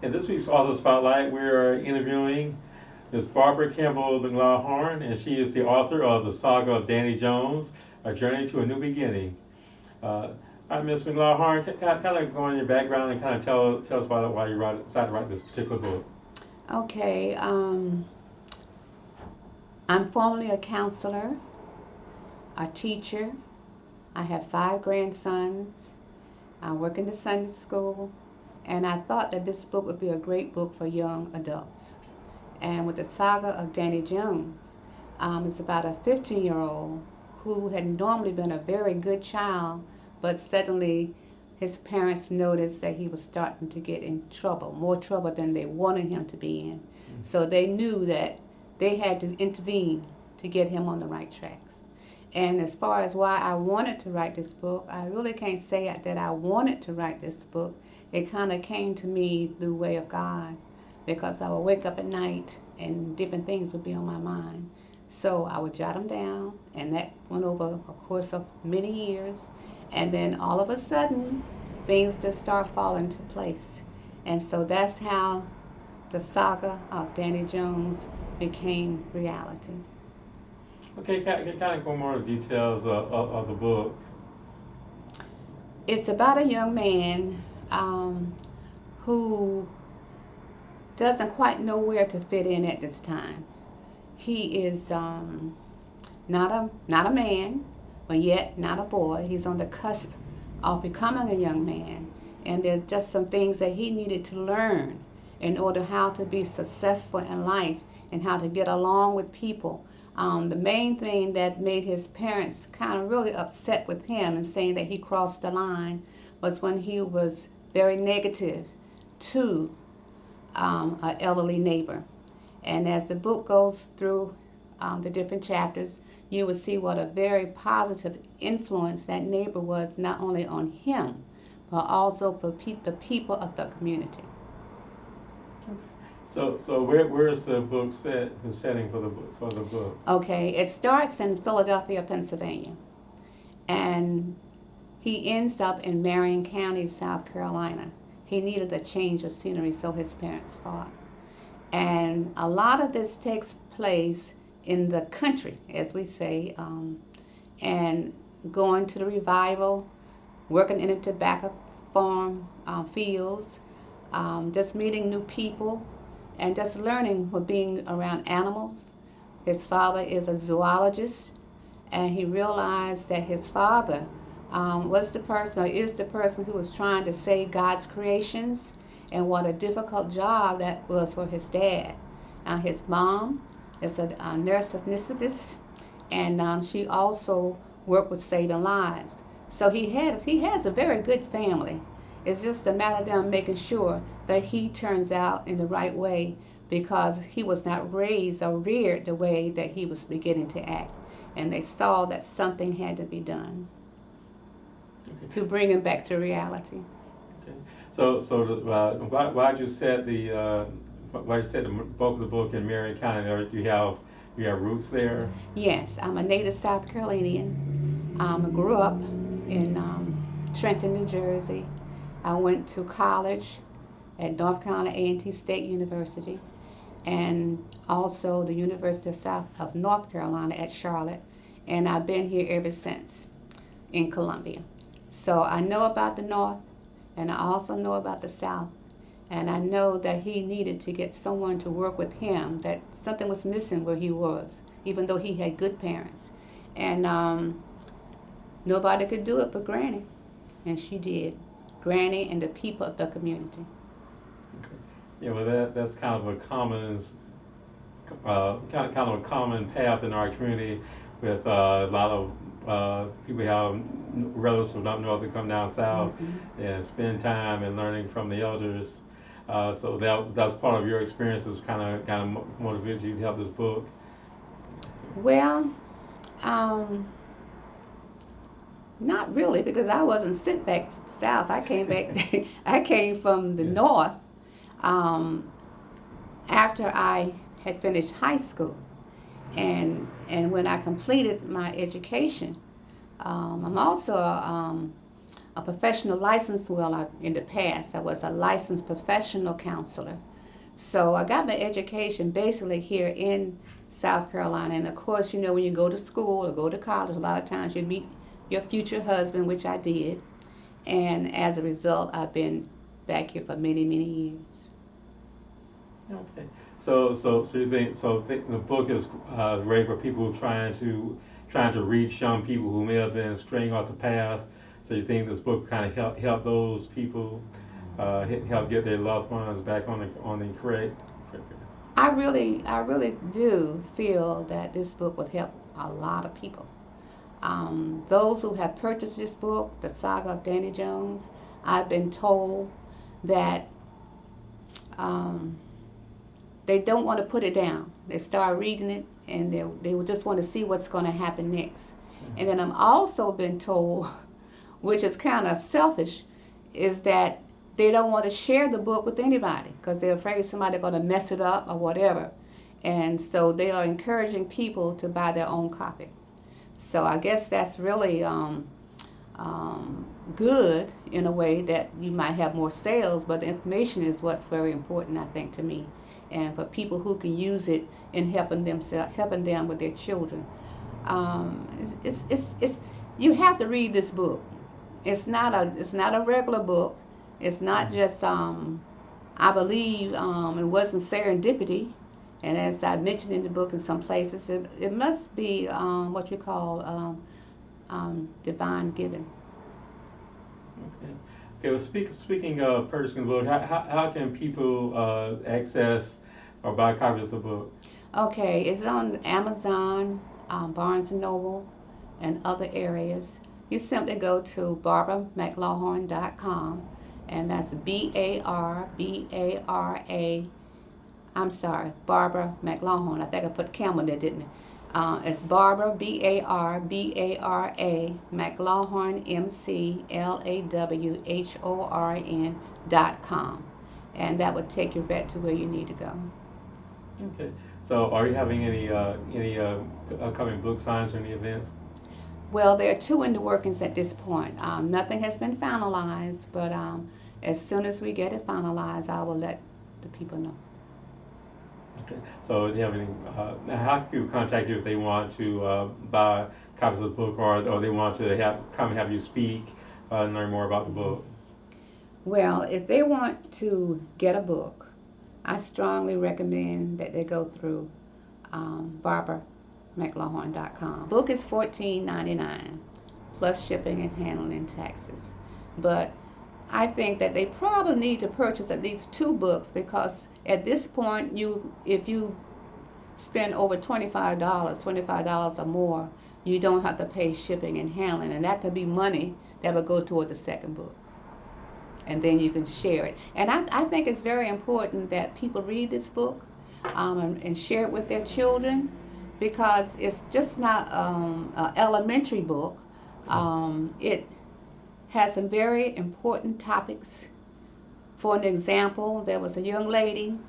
In this week's Author Spotlight, we are interviewing Ms. Barbara Campbell McLawhorn, and she is the author of the Saga of Danny Jones, A Journey to a New Beginning. Hi, Ms. McLawhorn, kind of go on your background and kind of tell us about why you decided to write this particular book. Okay, I'm formerly a counselor, a teacher. I have 5 grandsons. I work in the Sunday school, and I thought that this book would be a great book for young adults. And with the Saga of Danny Jones, it's about a 15-year-old who had normally been a very good child, but suddenly his parents noticed that he was starting to get in trouble, more trouble than they wanted him to be in. So they knew that they had to intervene to get him on the right tracks. And as far as why I wanted to write this book, I really can't say that I wanted to write this book. It kind of came to me through the way of God, because I would wake up at night and different things would be on my mind. So I would jot them down, and that went over a course of many years. And then all of a sudden, things just start falling into place. And so that's how the Saga of Danny Jones became reality. Okay, kind of go more details of the book. It's about a young man who doesn't quite know where to fit in at this time. He is not a man, but yet not a boy. He's on the cusp of becoming a young man, and there's just some things that he needed to learn in order how to be successful in life and how to get along with people. The main thing that made his parents kind of really upset with him and saying that he crossed the line was when he was very negative to an elderly neighbor. And as the book goes through the different chapters, you will see what a very positive influence that neighbor was, not only on him, but also for the people of the community. So where is the book set? The setting for the book? Okay, it starts in Philadelphia, Pennsylvania, and he ends up in Marion County, South Carolina. He needed a change of scenery, so his parents thought. And a lot of this takes place in the country, as we say, and going to the revival, working in a tobacco farm fields, just meeting new people, and just learning with being around animals. His father is a zoologist, and he realized that his father was the person, or is the person, who was trying to save God's creations, and what a difficult job that was for his dad. His mom is a nurse anesthetist, and she also worked with saving lives. So he has a very good family. It's just a matter of them making sure that he turns out in the right way, because he was not raised or reared the way that he was beginning to act. And they saw that something had to be done to bring him back to reality. Okay. So why did you set the bulk of the book in Marion County? You have roots there? Yes, I'm a native South Carolinian. I grew up in Trenton, New Jersey. I went to college at North Carolina A&T State University, and also the University of North Carolina at Charlotte, and I've been here ever since in Columbia. So I know about the North, and I also know about the South, and I know that he needed to get someone to work with him, that something was missing where he was, even though he had good parents. And nobody could do it but Granny, and she did. Granny and the people of the community. Okay. Yeah, well, that's kind of a common path in our community, with a lot of people who have relatives from up north that come down south and spend time and learning from the elders. So that's part of your experience, was kind of motivated you to help this book. Well, not really, because I wasn't sent back south. I came back. I came from the north after I had finished high school, and when I completed my education, I'm also a a professional license. Well, in the past, I was a licensed professional counselor. So I got my education basically here in South Carolina. And of course, you know, when you go to school or go to college, a lot of times you meet your future husband, which I did. And as a result, I've been back here for many, many years. Okay. So you think the book is great for people trying to reach young people who may have been straying off the path. So you think this book kind of help those people help get their loved ones back on the correct? I really do feel that this book would help a lot of people. Those who have purchased this book, The Saga of Danny Jones, I've been told that they don't want to put it down. They start reading it and they will just want to see what's going to happen next. And then I'm also been told, which is kind of selfish, is that they don't want to share the book with anybody because they're afraid somebody's going to mess it up or whatever. And so they are encouraging people to buy their own copy. So I guess that's really good in a way that you might have more sales, but the information is what's very important, I think, to me. And for people who can use it in helping them with their children. You have to read this book. It's not a regular book. It's not just I believe it wasn't serendipity, and as I mentioned in the book in some places, it must be what you call divine giving. Okay. Okay. Well, speaking of purchasing the book, how can people access or buy copies of the book? Okay, it's on Amazon, Barnes and Noble, and other areas. You simply go to BarbaraMcLawhorn.com, and that's Barbara McLawhorn. I think I put Campbell there, didn't I? It's Barbara, BARBARA, McLawhorn, McLawhorn.com. And that would take you back to where you need to go. Okay. So are you having any upcoming book signs or any events? Well, there are 2 in the workings at this point. Nothing has been finalized, but as soon as we get it finalized, I will let the people know. Okay. So do you have any, how can people contact you if they want to buy copies of the book or they want to come have you speak and learn more about the book? Well, if they want to get a book, I strongly recommend that they go through BarbaraMcLawhorn.com. Book is $14.99 plus shipping and handling and taxes. But I think that they probably need to purchase at least 2 books because at this point, if you spend over $25 or more, you don't have to pay shipping and handling, and that could be money that would go toward the second book. And then you can share it. And I think it's very important that people read this book and share it with their children because it's just not an elementary book. It has some very important topics. For an example, there was a young lady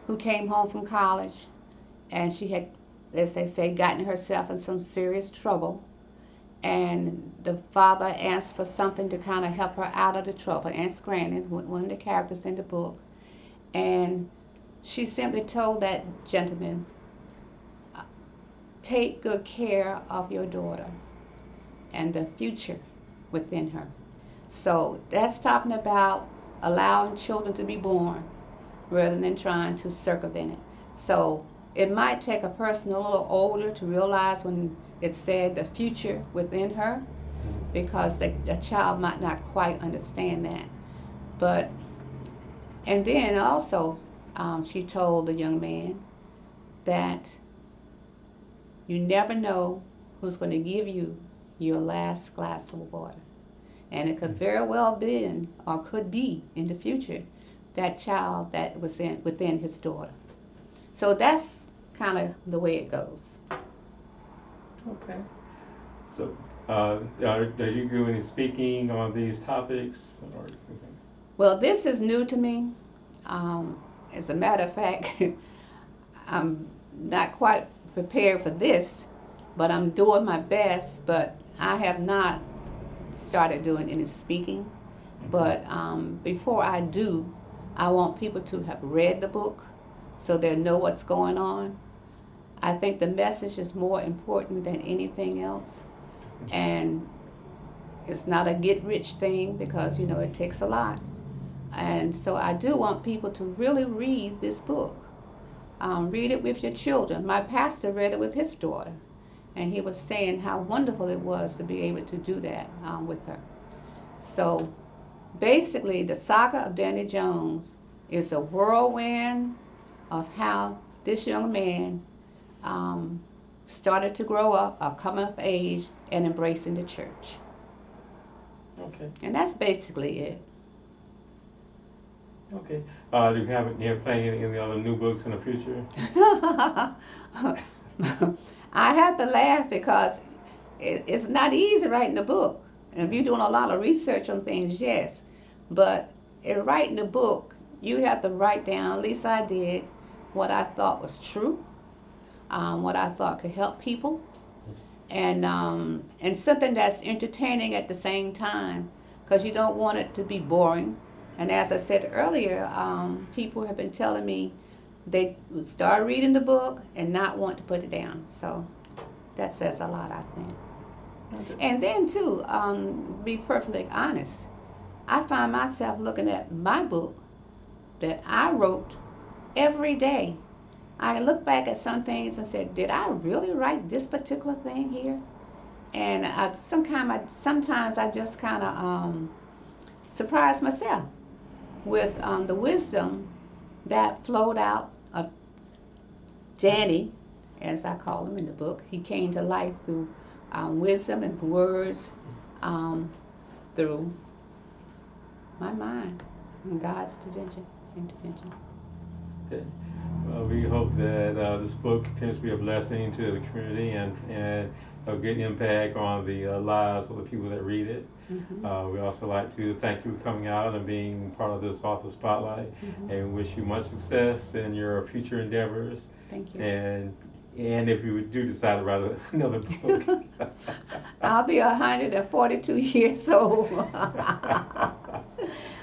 who came home from college and she had, as they say, gotten herself in some serious trouble. And the father asked for something to kind of help her out of the trouble. Aunt Granny, one of the characters in the book. And she simply told that gentleman, take good care of your daughter and the future within her. So that's talking about allowing children to be born rather than trying to circumvent it. So it might take a person a little older to realize when it said the future within her, because the child might not quite understand that. But, and then also she told the young man that you never know who's going to give you your last glass of water. And it could very well be, or could be in the future, that child that was within his daughter. So that's kind of the way it goes. Okay. So, are you doing any speaking on these topics? Well, this is new to me. As a matter of fact, I'm not quite prepared for this, but I'm doing my best. But I have not started doing any speaking. But before I do, I want people to have read the book so they know what's going on. I think the message is more important than anything else. And it's not a get-rich thing because, you know, it takes a lot. And so I do want people to really read this book. Read it with your children. My pastor read it with his daughter. And he was saying how wonderful it was to be able to do that with her. So basically, the Saga of Danny Jones is a whirlwind of how this young man started to grow up, coming of age, and embracing the church. Okay. And that's basically it. Okay. Do you have planning any other new books in the future? I have to laugh because it's not easy writing a book. And if you're doing a lot of research on things, yes. But in writing a book, you have to write down, at least I did, what I thought was true, what I thought could help people, and something that's entertaining at the same time, because you don't want it to be boring. And as I said earlier, people have been telling me they would start reading the book and not want to put it down. So that says a lot, I think. Okay. And then too, be perfectly honest, I find myself looking at my book that I wrote every day. I look back at some things and said, did I really write this particular thing here? And sometimes I just kind of surprise myself with the wisdom that flowed out of Danny, as I call him in the book. He came to life through wisdom and words, through my mind and God's intervention. Okay. Well, we hope that this book continues to be a blessing to the community and a good impact on the lives of the people that read it. Mm-hmm. We also like to thank you for coming out and being part of this author spotlight, Mm-hmm. and wish you much success in your future endeavors. Thank you. And if you do decide to write another book, I'll be 142 years old.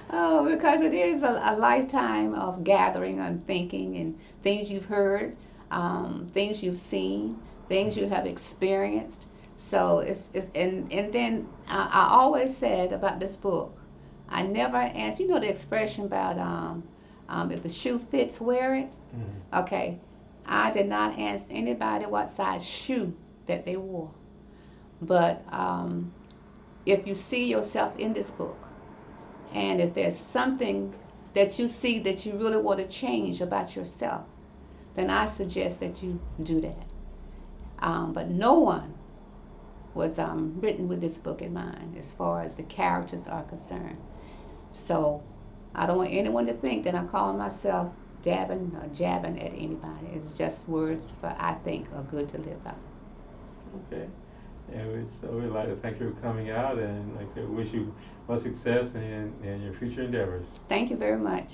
Oh, because it is a lifetime of gathering and thinking and things you've heard, things you've seen, things you have experienced. So and then I always said about this book, I never asked, you know the expression about if the shoe fits, wear it? Mm-hmm. Okay, I did not ask anybody what size shoe that they wore. But if you see yourself in this book, and if there's something that you see that you really want to change about yourself, then I suggest that you do that. But no one was written with this book in mind as far as the characters are concerned. So I don't want anyone to think that I'm calling myself dabbing or jabbing at anybody. It's just words that I think are good to live by. Okay. And we'd like to thank you for coming out, and like I said, wish you much success in your future endeavors. Thank you very much.